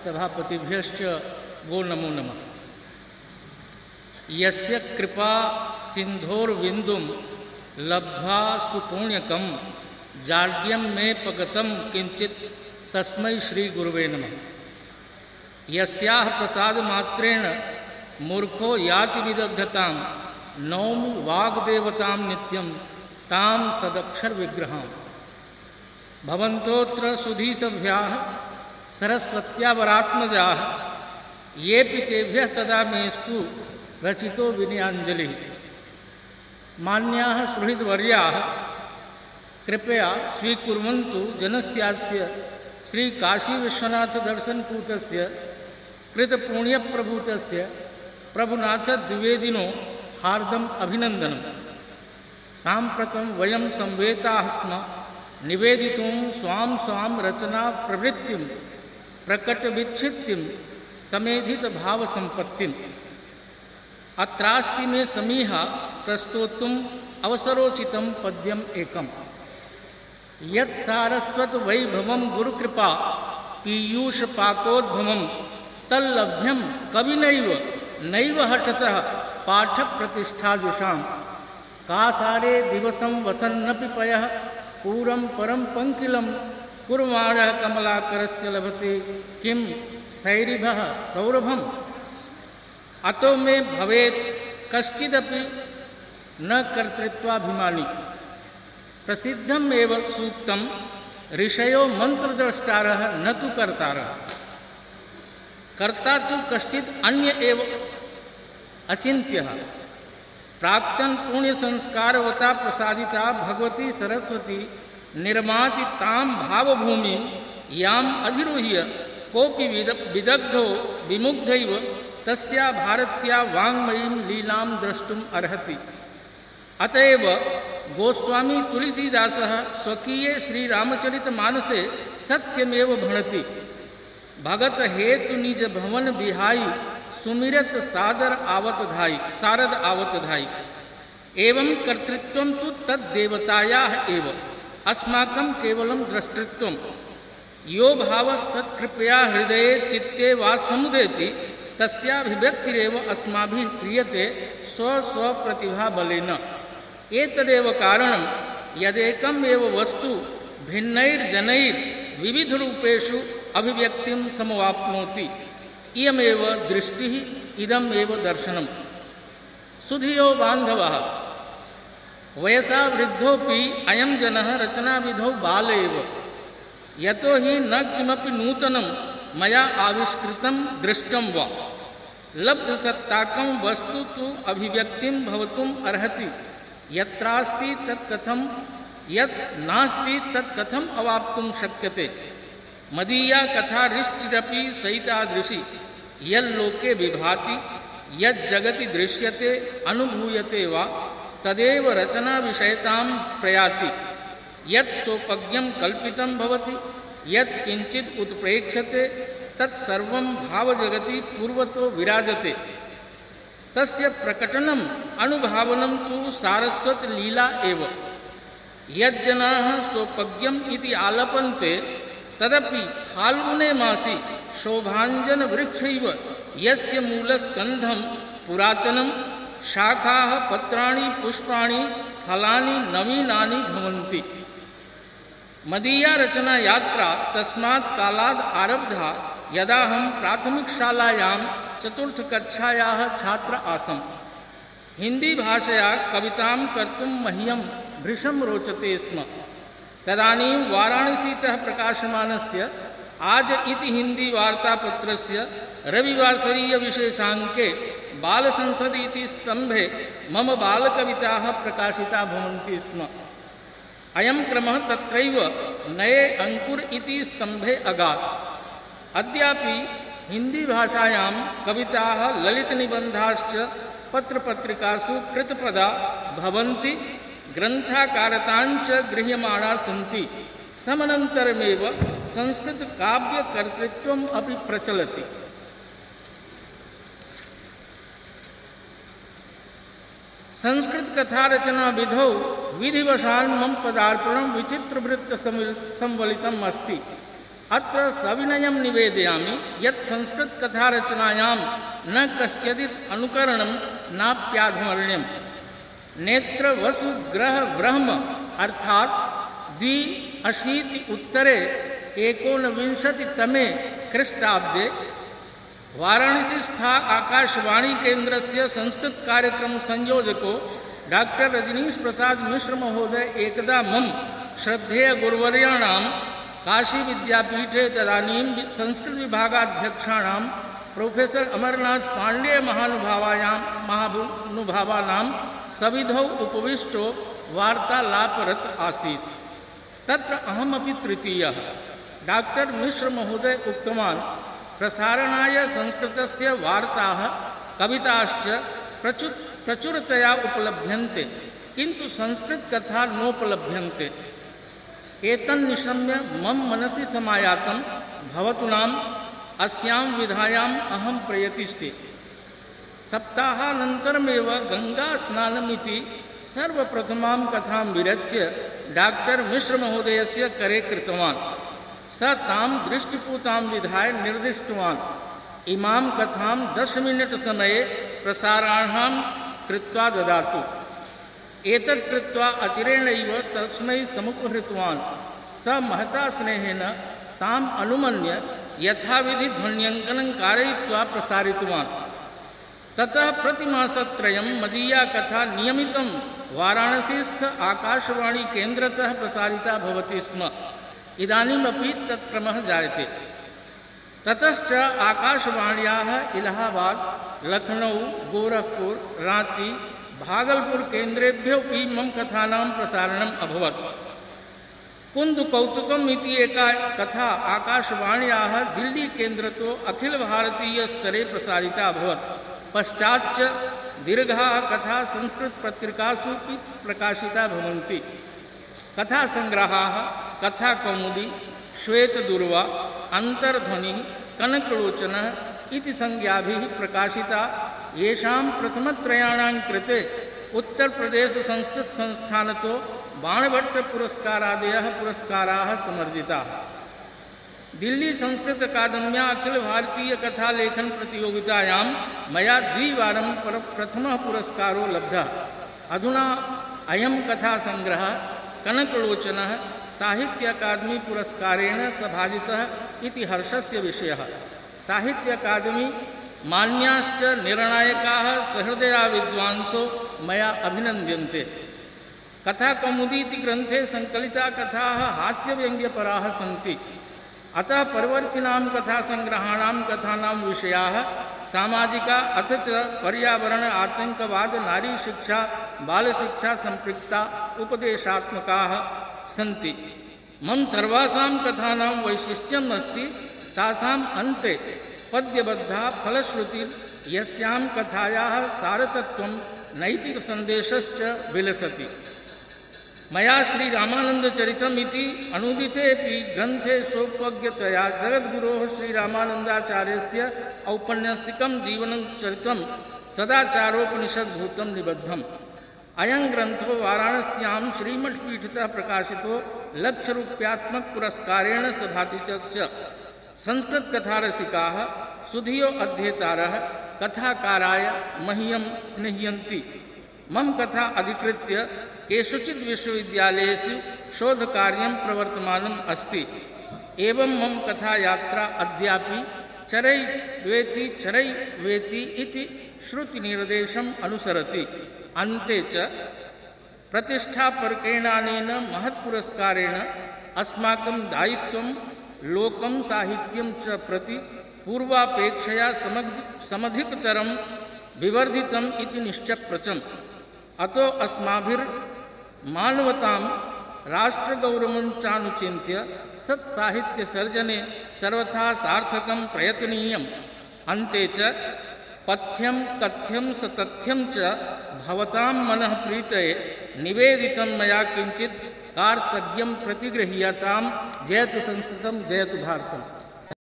सभापतिभ्यश्च वो नमो नमः। यस्य कृपा सिंधोर्विंदुम लब्ध्वा सुपुण्यकम जाड्यम में पगतम किंचित तस्मै श्री गुरुवे नमः। यस्याह प्रसाद मात्रेण मूर्खो याति विदग्धतां नौमि वाग्देवतां नित्यं तां सदक्षर विग्रहां। भवन्तोऽत्र सुधीसभ्याः सरस्वत्यावरात्मजाः ये पितेभ्यः सदा मेस्तु रचितो विनयाञ्जलिः। मान्याः सुहृद्वर्याः कृपया स्वीकुर्वन्तु जनस्यास्य श्री काशी विश्वनाथ दर्शनपूतस्य कृतपुण्यप्रभूतस्य प्रभुनाथ द्विवेदिनो हार्दम अभिनंदनम्। साम्प्रतं वयं संवेताः स्म निवेदितुं स्वां स्वां रचना प्रवृत्तिं प्रकटविच्छित्तिं समेधित भाव संपत्तिम्। अत्रास्ति मे समीहा प्रस्तोतुम् अवसरोचितं पद्यम् एकम्। यत् सारस्वत वैभवं गुरुकृपा पीयूष पाकोद्भवं तल्लभ्यं कविनैव नैव हठतः पाठ प्रतिष्ठाजुषां। कासारे दिवसं वसन्नपि पयः पूरं परं पंकिलं कुर्वाणः कमलाकरस्य लभते किं सैरिभः सौरभम्। अतो मे भवेत् कश्चिदपि न कर्तृत्वाभिमानी प्रसिद्धम् एव सूक्तं ऋषयो मंत्रद्रष्टारः न तु कर्तारः। कर्ता तु कश्चित् अन्य एव अचिन्त्यः। प्राक्तन पुण्य संस्कारवता प्रसादिता भगवती सरस्वती निर्माति तां भावभूमिं याम अधिरोह्य कोपि विदग्धो विमुग्धैव तस्या भारत्या वाङ्मयीं लीलां द्रष्टुम् अर्हति। अतएव गोस्वामी तुलसीदासः स्वकीये श्रीरामचरितमानसे सत्यमेव भणति। भगत हेतु निज भवन बिहाई सुमिरत सारद आवत धाई। एवं कर्तृत्वं तु तद्देवतायाः एव अस्माकं केवलं द्रष्टृत्वं। यो भावस्तत्कृपया हृदये चित्ते वा समुदेति तस्याभिव्यक्तिरेव अस्माभिः क्रियते स्वस्वप्रतिभाबलेन। एतदेव कारणं यदेकम् एव वस्तु भिन्नैर्जनैर्विविधरूपेषु अभिव्यक्तिं समवाप्नोति। इयमेव दृष्टिः इदमेव दर्शनम्। सुधियो बान्धवः वयसा वृद्धोपि अयं जनः रचनाविधौ बाल एव। यतो हि न किमपि नूतनं मया आविष्कृतं दृष्टं वा। लब्धसत्ताकं वस्तु तु अभिव्यक्तिं भवितुम् अर्हति। यत्रास्ति तत्कथं यत् नास्ति तत्कथम् अवाप्तुं शक्यते। मदीया कथा रिष्टिरपि सहितादृशी यल्लोके विभाति यज्जगति दृश्यते अनुभूयते वा तदेव रचना विषयतां प्रयाति। यत् सोपज्ञं कल्पितं भवति यत् किंचित् उत्प्रेक्ष्यते तत्सर्वं भावजगति पूर्वतो विराजते। तस्य प्रकटनम् अनुभावनं तु सारस्वत लीला एव। यज्जनाः सोपज्ञम् इति आलपन्ते तदपि फाल्गुने मासि शोभाञ्जन वृक्षैव यस्य मूलस्कन्धं पुरातनं शाखाः पत्राणि पुष्पाणि फलानि नवीनानि भवन्ति। मदीया रचना यात्रा तस्मात् कालात् आरब्धा यदाहं प्राथमिकशालायां चतुर्थकक्षायाः छात्र आसम्। हिंदी भाषया कवितां कर्तुं मह्यं भृशं रोचते स्म। तदानीं वाराणसीतः प्रकाशमानस्य आज इति हिंदी वार्तापत्रस्य रविवासरीय विशेषाङ्के बालसंसद इति स्तम्भे मम बालकविताः प्रकाशिता भवन्ति स्म। अयं क्रमः तत्रैव नये अंकुर इति स्तम्भे अगात्। अद्यापि हिंदी भाषायां कविताः ललितनिबन्धाश्च पत्रपत्रिकासु कृतपदा भवन्ति। ग्रन्थाकारताञ्च गृह्यमाणा सन्ति। समनन्तरमेव संस्कृतकाव्यकर्तृत्वम् अपि प्रचलति। संस्कृत कथा रचना विधौ विधिवशान् मम पदार्पणं विचित्रवृत्त संवलितम् अस्ति। अत्र सविनयं निवेदयामि यत् संस्कृतकथारचनायां न कस्यचित् अनुकरणं नाप्याधमर्ण्यम्। नेत्रवसुग्रहब्रह्म अर्थात् 1929 ख्रीष्टाब्दे वाराणसीस्था आकाशवाणी केन्द्रस्य संस्कृत कार्यक्रम संयोजको डॉक्टर रजनीश प्रसाद मिश्र महोदय एकदा मम श्रद्धेय गुरुवर्याणां काशी विद्यापीठे तदानीं संस्कृत विभागाध्यक्षाणां प्रोफेसर अमरनाथ पांडे महानुभावानां सविधौ उपविष्टो वार्तालापरत आसीत्। तत्र अहमपि तृतीयः। डॉक्टर मिश्र महोदय उक्तवान् प्रसारणाय संस्कृतस्य वार्ताः कविताश्च प्रचुरतया उपलभ्यन्ते, किन्तु संस्कृतकथा नोपलभ्यन्ते। एतन्निशम्य मम मनसि समायातं भवतूनाम् अस्यां विधायाम् अहं प्रयतिष्ठे। सप्ताहानन्तरमेव गङ्गास्नानमिति सर्वप्रथमां कथां विरच्य डॉक्टर मिश्र महोदयस्य करे कृतवान्। स तां दृष्टिपूतां विधाय निर्दिष्टवान् इमां कथां 10 मिनिट् समये प्रसाराणां कृत्वा ददातु। एतत् कृत्वा अचिरेणैव तस्मै समुपहृतवान्। स महता स्नेहेन ताम् अनुमन्य यथाविधि ध्वन्यङ्कनं कारयित्वा प्रसारितवान्। ततः प्रतिमासत्रयं मदीया कथा नियमितं वाराणसीस्थ आकाशवाणी केन्द्रतः प्रसारिता भवति स्म। इदानीमपि तत्क्रमः जायते। ततश्च आकाशवाण्याः इलाहाबाद, लखनऊ, गोरखपुर, रांची, भागलपुर केन्द्रेभ्योऽपि मम कथानां प्रसारणम् अभवत्। कुन्दकौतुकम् इति एका कथा आकाशवाण्याः दिल्ली केन्द्रतो अखिल भारतीय स्तरे प्रसारिता अभवत्। पश्चाच्च दीर्घाः कथा संस्कृत पत्रिकासु प्रकाशिता भवन्ति। कथासङ्ग्रहाः कथाकौमुदी, श्वेतदूर्वा, अन्तर्ध्वनिः, कनकलोचनः इति संज्ञाभिः प्रकाशिता। येषां प्रथमत्रयाणां कृते उत्तरप्रदेश संस्कृत संस्थानतो बाणभट्ट पुरस्कारादयः पुरस्काराः समर्जिताः। दिल्ली संस्कृत अकादम्या अखिल भारतीय कथा लेखन प्रतियोगितायां मया 2 वारं प्रथमः पुरस्कारो लब्धः। अधुना अयं कथा संग्रहः कनकलोचनः साहित्य अकादमी पुरस्कारेण सभाजितः इति हर्षस्य विषयः। साहित्य अकादमी मान्याश्च निर्णायकाः सहृदया विद्वांसो मया अभिनन्द्यन्ते। कथाकौमुदी इति ग्रन्थे संकलिता कथाः हास्यव्यङ्ग्यपराः सन्ति। अतः परवर्तिनां कथासंग्रहाणां कथानां विषयाः सामाजिका अथ च पर्यावरण, आतंकवाद, नारी शिक्षा, बाल शिक्षा संपृक्ता उपदेशात्मकाः सन्ति। मम सर्वासां कथानां वैशिष्ट्यम् अस्ति तासाम् अन्ते पद्यबद्धा फलश्रुति यस्यां कथायाः सारतत्वं नैतिकसन्देशश्च विलसति। मया श्रीरामानन्दचरितम् इति अनूदितेऽपि ग्रन्थे सोपज्ञतया जगद्गुरोः श्रीरामानन्दाचार्यस्य औपन्यासिकं जीवनचरितं सदाचारोपनिषद्भूतं निबद्धम्। अयं ग्रन्थो वाराणस्यां श्रीमठपीठतः प्रकाशितो ₹1,00,000 सभाति च। संस्कृतकथारसिकाः सुधियो अध्येतारः कथाकाराय मह्यं स्निह्यन्ति। मम कथा अधिकृत्य केषुचित् विश्वविद्यालयेषु शोधकार्यं प्रवर्तमानम् अस्ति। एवं मम कथायात्रा अद्यापि चरै वेति इति श्रुतिनिर्देशम् अनुसरति। अन्ते च प्रतिष्ठापर्केणानेन महत्पुरस्कारेण अस्माकं दायित्वं लोकं साहित्यं च प्रति पूर्वापेक्षया समधिकतरं विवर्धितम् इति निश्चप्रचम्। अतो अस्माभिर्मानवतां राष्ट्रगौरवं चानुचिन्त्य सत्साहित्यसर्जने सर्वथा सार्थकं प्रयतनीयम्। अन्ते च पथ्यं कथ्यं सतथ्यं च भवतां मनः प्रीतये निवेदितं मया किञ्चित् कार्तज्ञं प्रतिगृह्यतां। जयतु संस्कृतं, जयतु भारतम्।